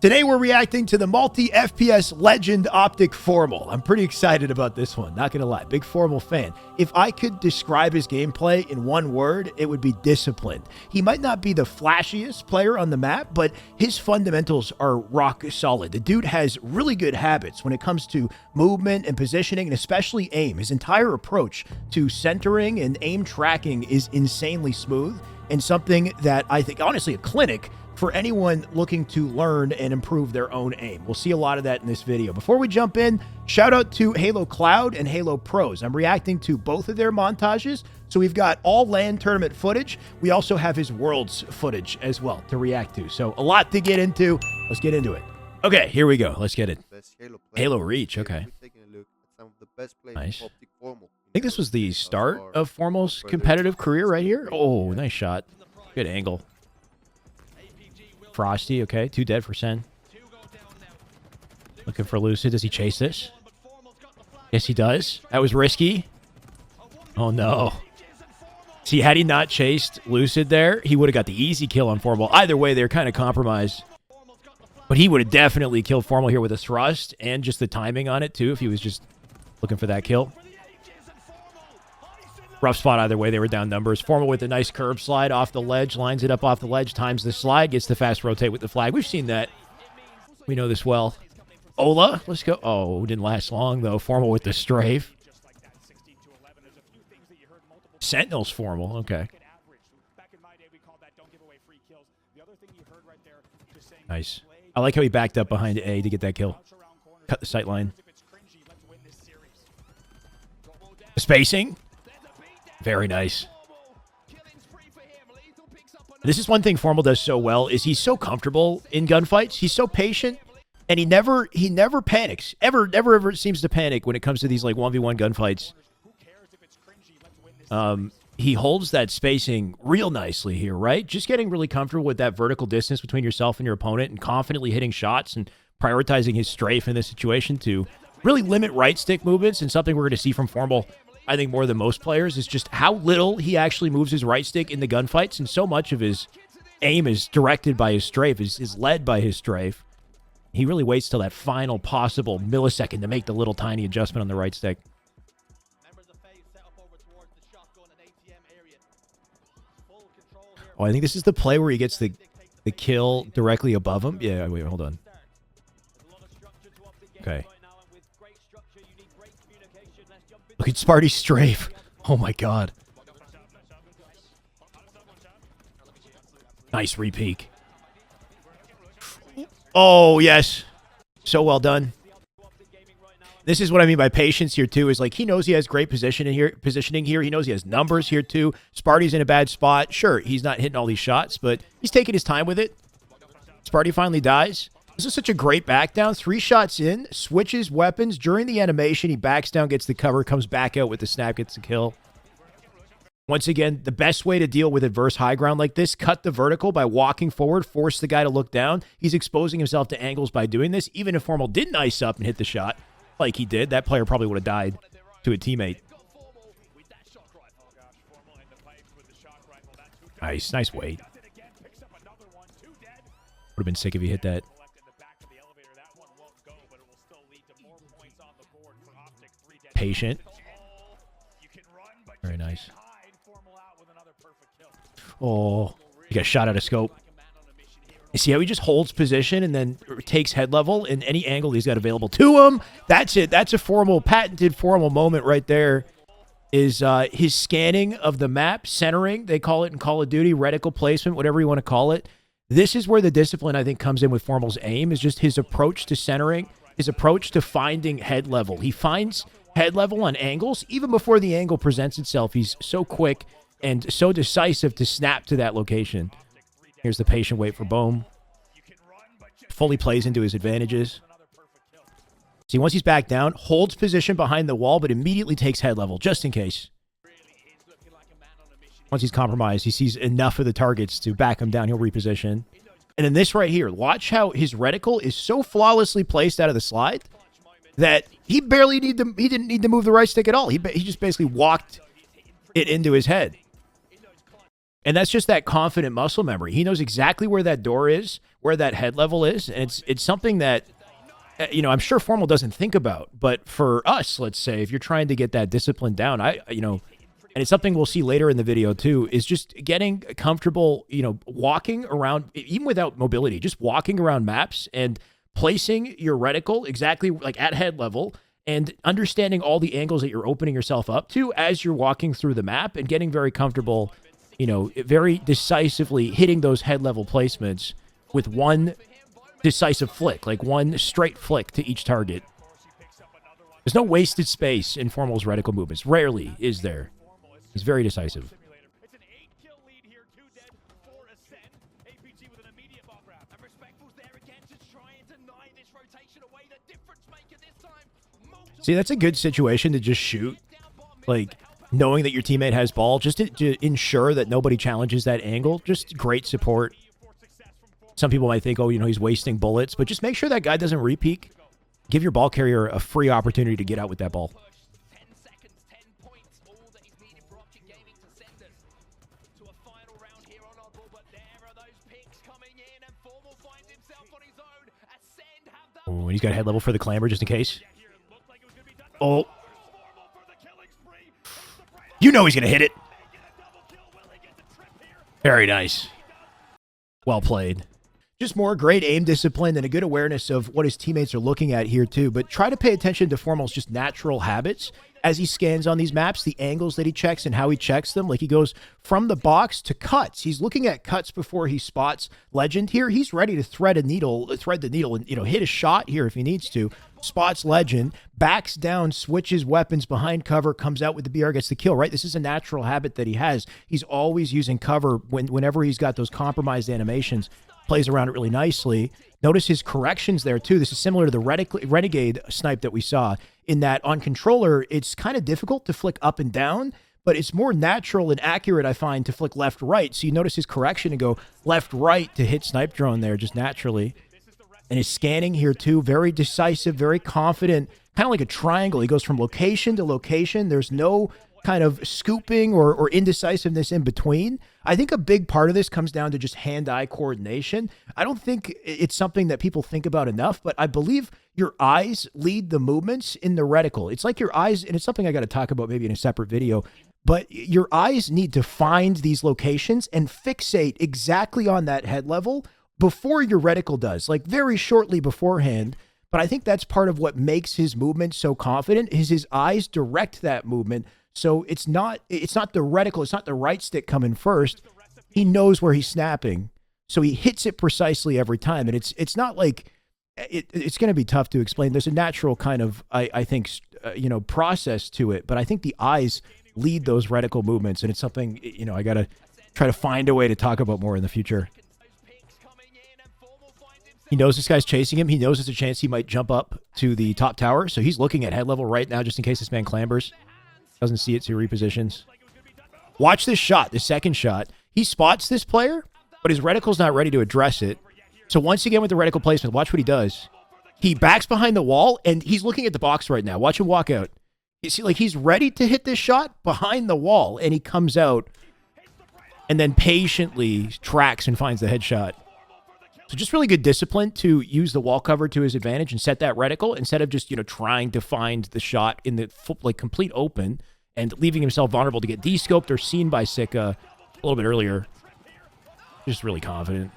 Today we're reacting to the multi-FPS legend OpTic Formal. I'm pretty excited about this one, not gonna lie. Big Formal fan. If I could describe his gameplay in one word, it would be disciplined. He might not be the flashiest player on the map, but his fundamentals are rock solid. The dude has really good habits when it comes to movement and positioning, and especially aim. His entire approach to centering and aim tracking is insanely smooth, and something that I think, honestly, a clinic for anyone looking to learn and improve their own aim. We'll see a lot of that in this video. Before we jump in, shout out to Halo Cloud and Halo Pros. I'm reacting to both of their montages. So we've got all LAN tournament footage. We also have his Worlds footage as well to react to. So a lot to get into. Let's get into it. Okay, here we go. Let's get it. Halo Reach, okay. Nice. I think this was the start of Formal's competitive career right here. Oh, nice shot. Good angle. Frosty, okay. 2 dead for Sen. Looking for Lucid. Does he chase this? Yes, he does. That was risky. Oh, no. See, had he not chased Lucid there, he would have got the easy kill on Formal. Either way, they're kind of compromised. But he would have definitely killed Formal here with a thrust and just the timing on it, too, if he was just looking for that kill. Rough spot either way. They were down numbers. Formal with a nice curb slide off the ledge. Lines it up off the ledge. Times the slide. Gets the fast rotate with the flag. We've seen that. We know this well. Ola. Let's go. Oh, didn't last long, though. Formal with the strafe. Sentinel's Formal. Okay. Nice. I like how he backed up behind A to get that kill. Cut the sight line. Spacing. Very nice. This is one thing Formal does so well, is he's so comfortable in gunfights. He's so patient, and he never panics. Ever seems to panic when it comes to these like 1v1 gunfights. He holds that spacing real nicely here, right? Just getting really comfortable with that vertical distance between yourself and your opponent, and confidently hitting shots and prioritizing his strafe in this situation to really limit right stick movements. And something we're going to see from Formal, I think, more than most players, is just how little he actually moves his right stick in the gunfights, and so much of his aim is directed by his strafe, is led by his strafe. He really waits till that final possible millisecond to make the little tiny adjustment on the right stick. Oh, I think this is the play where he gets the kill directly above him. Yeah, wait, hold on. Okay. Look at Sparty's strafe. Oh my god. Nice repeak. Oh, yes. So well done. This is what I mean by patience here, too, is like he knows he has great positioning here. He knows he has numbers here, too. Sparty's in a bad spot. Sure, he's not hitting all these shots, but he's taking his time with it. Sparty finally dies. This is such a great back down. 3 shots in, switches weapons. During the animation, he backs down, gets the cover, comes back out with the snap, gets the kill. Once again, the best way to deal with adverse high ground like this, cut the vertical by walking forward, force the guy to look down. He's exposing himself to angles by doing this. Even if Formal didn't ice up and hit the shot like he did, that player probably would have died to a teammate. Nice, nice weight. Would have been sick if he hit that. Patient. Very nice. Oh, he got shot out of scope. You see how he just holds position and then takes head level in any angle he's got available to him? That's it. That's a Formal, patented Formal moment right there. Is his scanning of the map, centering, they call it in Call of Duty, reticle placement, whatever you want to call it. This is where the discipline, I think, comes in with Formal's aim, is just his approach to centering, his approach to finding head level. He finds head level on angles even before the angle presents itself. He's so quick and so decisive to snap to that location. Here's the patient wait for Bohm. Fully plays into his advantages. See, once he's back down, holds position behind the wall, but immediately takes head level, just in case. Once he's compromised, he sees enough of the targets to back him down. He'll reposition. And then this right here, watch how his reticle is so flawlessly placed out of the slide that he didn't need to move the right stick at all. He just basically walked it into his head. And that's just that confident muscle memory. He knows exactly where that door is, where that head level is, and it's something that, you know, I'm sure Formal doesn't think about. But for us, let's say, if you're trying to get that discipline down, you know, and it's something we'll see later in the video too, is just getting comfortable, you know, walking around, even without mobility, just walking around maps and placing your reticle exactly like at head level and understanding all the angles that you're opening yourself up to as you're walking through the map and getting very comfortable, you know, very decisively hitting those head level placements with one decisive flick, like one straight flick to each target. There's no wasted space in Formal's reticle movements. Rarely is there. He's very decisive. See, that's a good situation to just shoot. Like, knowing that your teammate has ball, just to ensure that nobody challenges that angle. Just great support. Some people might think, oh, you know, he's wasting bullets. But just make sure that guy doesn't repeak. Give your ball carrier a free opportunity to get out with that ball. Oh, and he's got head level for the clamber just in case. Oh. You know he's going to hit it. Very nice. Well played. Just more great aim discipline and a good awareness of what his teammates are looking at here too. But try to pay attention to Formal's just natural habits as he scans on these maps, the angles that he checks and how he checks them. Like he goes from the box to cuts. He's looking at cuts before he spots Legend here. He's ready to thread the needle and, you know, hit a shot here if he needs to. Spots Legend, backs down, switches weapons behind cover, comes out with the BR, gets the kill, right? This is a natural habit that he has. He's always using cover whenever he's got those compromised animations. Plays around it really nicely. Notice his corrections there too. This is similar to the Renegade snipe that we saw, in that on controller, it's kind of difficult to flick up and down, but it's more natural and accurate, I find, to flick left-right. So you notice his correction and go left-right to hit snipe drone there just naturally. And his scanning here too, very decisive, very confident, kind of like a triangle. He goes from location to location. There's no kind of scooping or indecisiveness in between. I think a big part of this comes down to just hand-eye coordination. I don't think it's something that people think about enough, but I believe your eyes lead the movements in the reticle. It's like your eyes, and it's something I got to talk about maybe in a separate video, but your eyes need to find these locations and fixate exactly on that head level before your reticle does, like very shortly beforehand. But I think that's part of what makes his movement so confident, is his eyes direct that movement. So it's not the reticle, it's not the right stick coming first. He knows where he's snapping, so he hits it precisely every time. And it's not like it's going to be tough to explain. There's a natural kind of I think you know, process to it, but I think the eyes lead those reticle movements, and it's something, you know, I got to try to find a way to talk about more in the future. He knows this guy's chasing him. He knows there's a chance he might jump up to the top tower, so he's looking at head level right now just in case this man clambers. Doesn't see it, so he repositions. Watch this shot, the second shot. He spots this player, but his reticle's not ready to address it. So once again with the reticle placement, watch what he does. He backs behind the wall, and he's looking at the box right now. Watch him walk out. You see, like, he's ready to hit this shot behind the wall, and he comes out and then patiently tracks and finds the headshot. So just really good discipline to use the wall cover to his advantage and set that reticle instead of just, you know, trying to find the shot in the like complete open and leaving himself vulnerable to get descoped or seen by Sika a little bit earlier. Just really confident.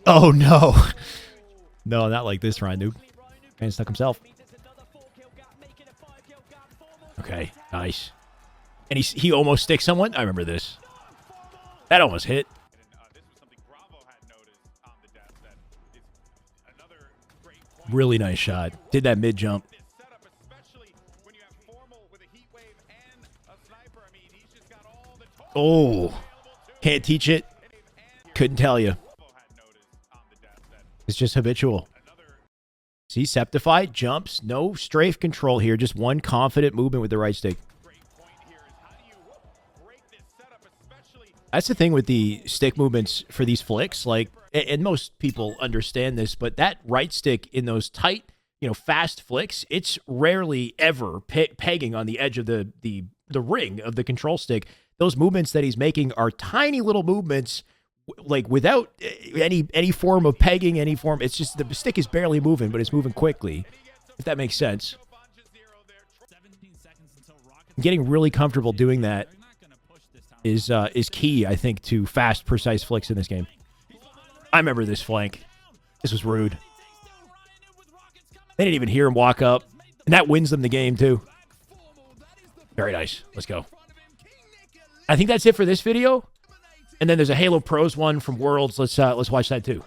Oh no. No, not like this, Ryan, dude. Man stuck himself. Okay, nice. And he almost sticks someone. I remember this. That almost hit. Really nice shot. Did that mid jump. Oh, can't teach it. Couldn't tell you. It's just habitual. See, Septify jumps. No strafe control here. Just one confident movement with the right stick. That's the thing with the stick movements for these flicks, like, and most people understand this, but that right stick in those tight, fast flicks, it's rarely ever pegging on the edge of the ring of the control stick. Those movements that he's making are tiny little movements, like without any form of pegging, any form. It's just the stick is barely moving, but it's moving quickly, if that makes sense. Getting really comfortable doing that is key, I think, to fast, precise flicks in this game. I remember this flank. This was rude. They didn't even hear him walk up, and that wins them the game too. Very nice. Let's go. I think that's it for this video. And then there's a Halo Pros one from Worlds. Let's watch that too.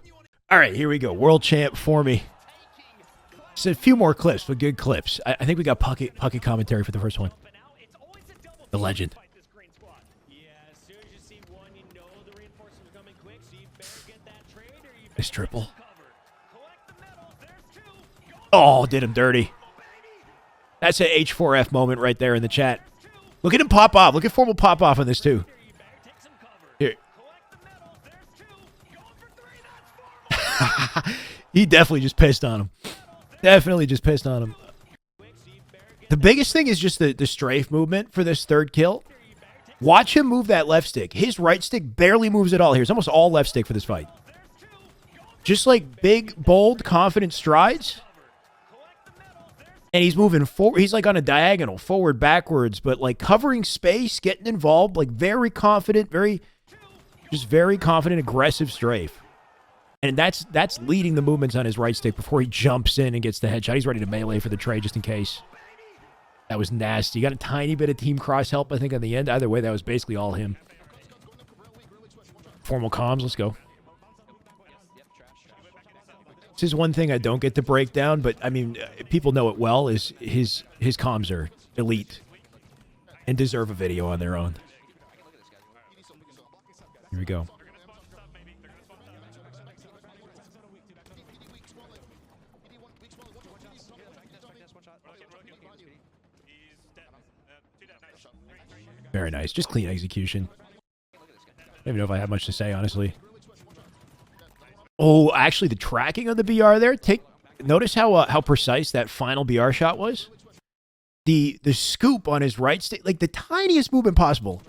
All right, here we go. World Champ for me. It's a few more clips, but good clips. I think we got Puckett commentary for the first one. The legend. Nice triple. Oh, did him dirty. That's an H4F moment right there in the chat. Look at him pop off. Look at Formal pop off on this too. Here. He definitely just pissed on him. Definitely just pissed on him. The biggest thing is just the strafe movement for this third kill. Watch him move that left stick. His right stick barely moves at all here. It's almost all left stick for this fight. Just like big, bold, confident strides. And he's moving forward. He's like on a diagonal, forward, backwards, but like covering space, getting involved, like very confident, very confident, aggressive strafe. And that's leading the movements on his right stick before he jumps in and gets the headshot. He's ready to melee for the trade just in case. That was nasty. Got a tiny bit of team cross help, I think, on the end. Either way, that was basically all him. Formal comms, let's go. This is one thing I don't get to break down, but I mean, people know it well, is his comms are elite and deserve a video on their own. Here we go. Very nice. Just clean execution. I don't even know if I have much to say, honestly. Oh, actually, the tracking on the BR there. Notice how precise that final BR shot was. The scoop on his right stick, like the tiniest movement possible,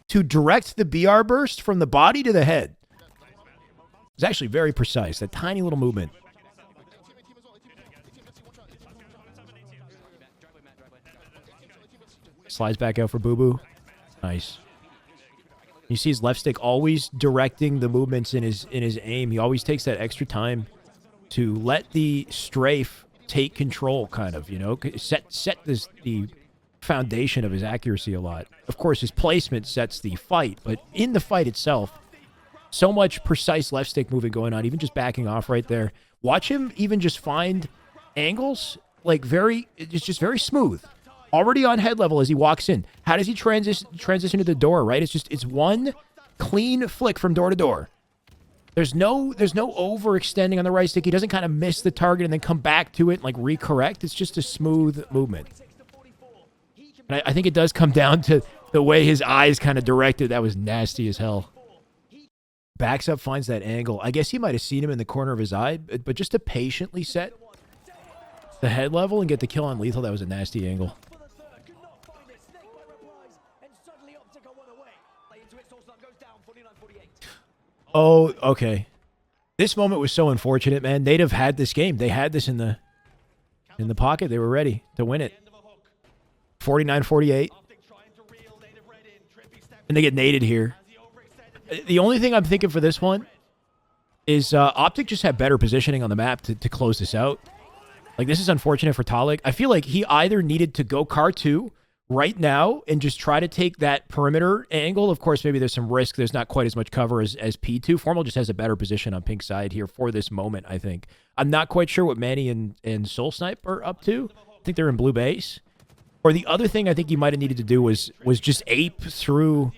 to direct the BR burst from the body to the head. It's actually very precise. That tiny little movement. Slides back out for Boo Boo. Nice. You see his left stick always directing the movements in his aim. He always takes that extra time to let the strafe take control, kind of, set the foundation of his accuracy a lot. Of course, his placement sets the fight, but in the fight itself, so much precise left stick moving going on, even just backing off right there. Watch him even just find angles, like it's just very smooth. Already on head level as he walks in. How does he transition to the door, right? It's one clean flick from door to door. There's no overextending on the right stick. He doesn't kind of miss the target and then come back to it and like recorrect. It's just a smooth movement. And I think it does come down to the way his eyes kind of directed. That was nasty as hell. Backs up, finds that angle. I guess he might have seen him in the corner of his eye, but just to patiently set the head level and get the kill on lethal, that was a nasty angle. Oh, okay. This moment was so unfortunate, man. They'd have had this game. They had this in the pocket. They were ready to win it. 49-48. And they get naded here. The only thing I'm thinking for this one is OpTic just had better positioning on the map to close this out. Like, this is unfortunate for Talik. I feel like he either needed to go car 2 right now and just try to take that perimeter angle. Of course, maybe there's some risk. There's not quite as much cover as P2. Formal just has a better position on pink side here for this moment, I think. I'm not quite sure what Manny and Soul Snipe are up to. I think they're in blue base. Or the other thing I think you might have needed to do was just ape through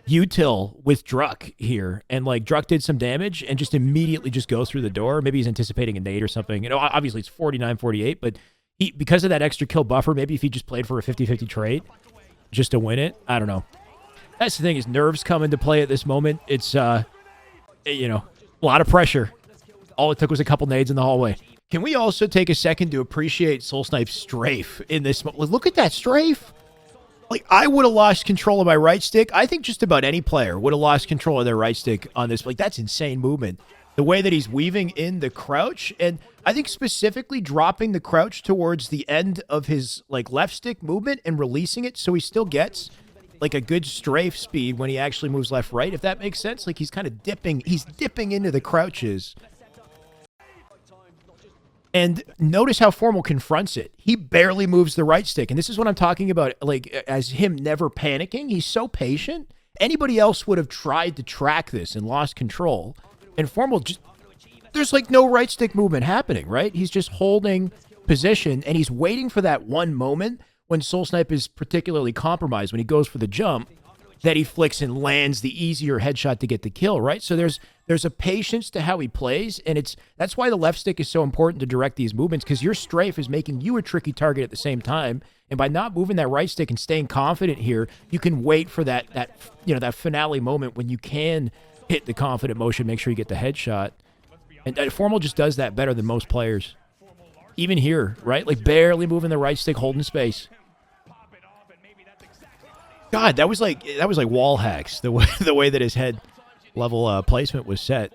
util with Druck here. And, like, Druck did some damage and just immediately just go through the door. Maybe he's anticipating a nade or something. Obviously it's 49-48, but because of that extra kill buffer, maybe if he just played for a 50-50 trade just to win it, I don't know. That's the thing, is nerves come into play at this moment. It's, a lot of pressure. All it took was a couple nades in the hallway. Can we also take a second to appreciate Soul Snipe's strafe in this? Look at that strafe. Like, I would have lost control of my right stick. I think just about any player would have lost control of their right stick on this. Like, that's insane movement. The way that he's weaving in the crouch, and I think specifically dropping the crouch towards the end of his, like, left stick movement and releasing it so he still gets, like, a good strafe speed when he actually moves left-right, if that makes sense. Like, he's kind of dipping. He's dipping into the crouches. And notice how Formal confronts it. He barely moves the right stick. And this is what I'm talking about, like, as him never panicking. He's so patient. Anybody else would have tried to track this and lost control. And Formal just, there's like no right stick movement happening, right? He's just holding position, and he's waiting for that one moment when Soul Snipe is particularly compromised, when he goes for the jump, that he flicks and lands the easier headshot to get the kill, right? So there's a patience to how he plays, and that's why the left stick is so important to direct these movements, because your strafe is making you a tricky target at the same time, and by not moving that right stick and staying confident here, you can wait for that finale moment when you can hit the confident motion, make sure you get the headshot. And Formal just does that better than most players. Even here, right? Like, barely moving the right stick, holding space. God, that was like wall hacks, the way that his head level placement was set.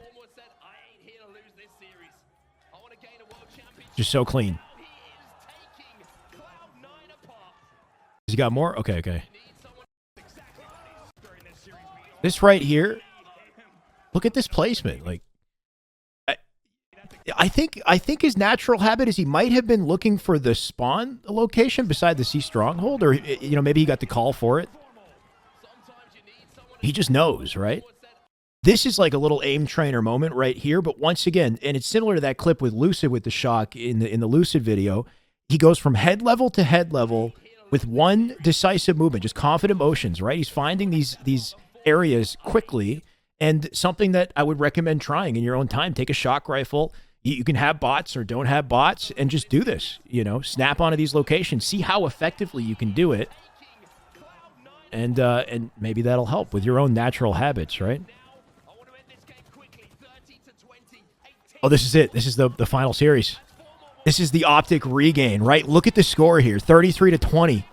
Just so clean. Has he got more? Okay. This right here, look at this placement. Like, I think his natural habit is he might have been looking for the spawn location beside the C stronghold, or maybe he got the call for it. He just knows, right? This is like a little aim trainer moment right here, but once again, and it's similar to that clip with Lucid with the shock in the Lucid video, he goes from head level to head level with one decisive movement, just confident motions, right? He's finding these areas quickly, and something that I would recommend trying in your own time. Take a shock rifle. You can have bots or don't have bots, and just do this, snap onto these locations, see how effectively you can do it. And maybe that'll help with your own natural habits, right? Oh, this is it. This is the final series. This is the OpTic regain, right? Look at the score here, 33-20.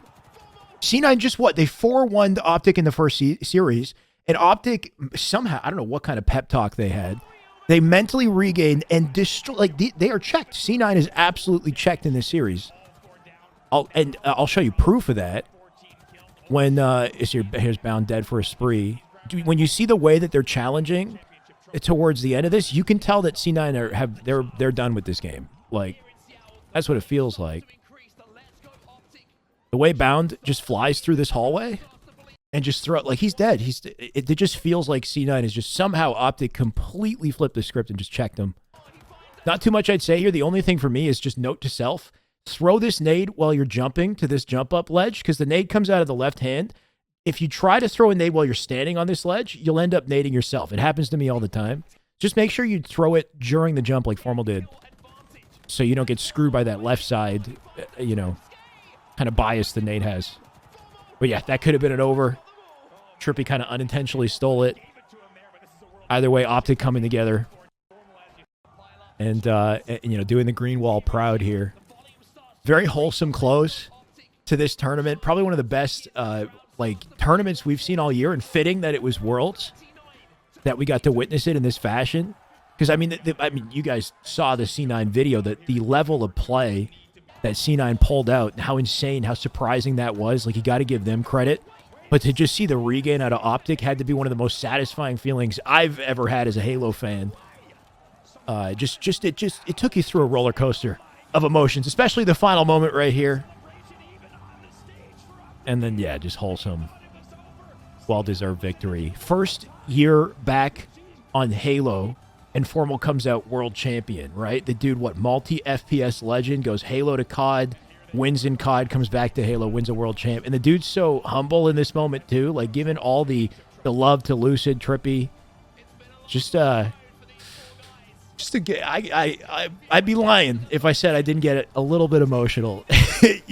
C9 just what? They 4-1'd OpTic in the first series, and OpTic somehow, I don't know what kind of pep talk they had. They mentally regained and destroy. Like, they are checked. C9 is absolutely checked in this series. I'll show you proof of that. When here's Bound Dead for a spree. When you see the way that they're challenging towards the end of this, you can tell that C9 they're done with this game. Like, that's what it feels like. The way Bound just flies through this hallway and just like he's dead. It just feels like C9 is just somehow OpTic completely flipped the script and just checked him. Not too much I'd say here. The only thing for me is just note to self. Throw this nade while you're jumping to this jump up ledge, because the nade comes out of the left hand. If you try to throw a nade while you're standing on this ledge, you'll end up nading yourself. It happens to me all the time. Just make sure you throw it during the jump like Formal did, so you don't get screwed by that left side, kind of bias the nade has. But yeah, that could have been an over. Trippy kind of unintentionally stole it. Either way, OpTic coming together. And, doing the green wall proud here. Very wholesome close to this tournament. Probably one of the best tournaments we've seen all year, and fitting that it was Worlds that we got to witness it in this fashion. Because I mean, you guys saw the C9 video, that the level of play that C9 pulled out, and how insane, how surprising that was. Like, you got to give them credit. But to just see the regain out of OpTic had to be one of the most satisfying feelings I've ever had as a Halo fan. It took you through a roller coaster of emotions, especially the final moment right here. And then, yeah, just wholesome, well-deserved victory. First year back on Halo, and Formal comes out world champion, right? The dude, multi-FPS legend, goes Halo to COD, wins in COD, comes back to Halo, wins a world champ. And the dude's so humble in this moment, too, like, giving all the love to Lucid, Trippy. I'd be lying if I said I didn't get a little bit emotional,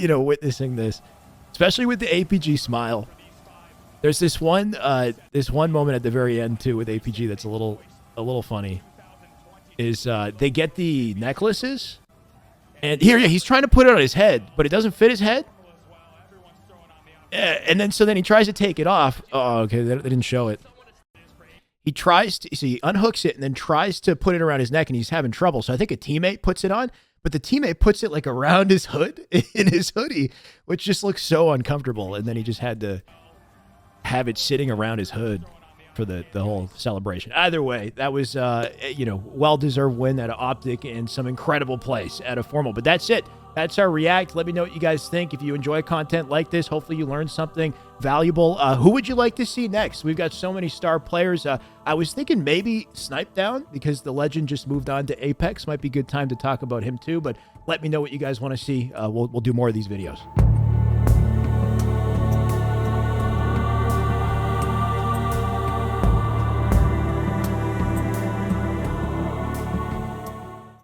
witnessing this, especially with the APG smile. There's this one moment at the very end too with APG that's a little funny. Is they get the necklaces And here, yeah, he's trying to put it on his head, but it doesn't fit his head. And then he tries to take it off. Oh, okay, they didn't show it. He tries to, so he unhooks it and then tries to put it around his neck, and he's having trouble. So I think a teammate puts it on, but the teammate puts it like around his hood in his hoodie, which just looks so uncomfortable. And then he just had to have it sitting around his hood for the whole celebration. Either way, that was, well-deserved win at OpTic and some incredible plays at a formal. But that's it. That's our react. Let me know what you guys think. If you enjoy content like this, hopefully you learned something valuable. Who would you like to see next? We've got so many star players. I was thinking maybe Snipe Down, because the legend just moved on to Apex. Might be a good time to talk about him too, but let me know what you guys want to see. We'll do more of these videos.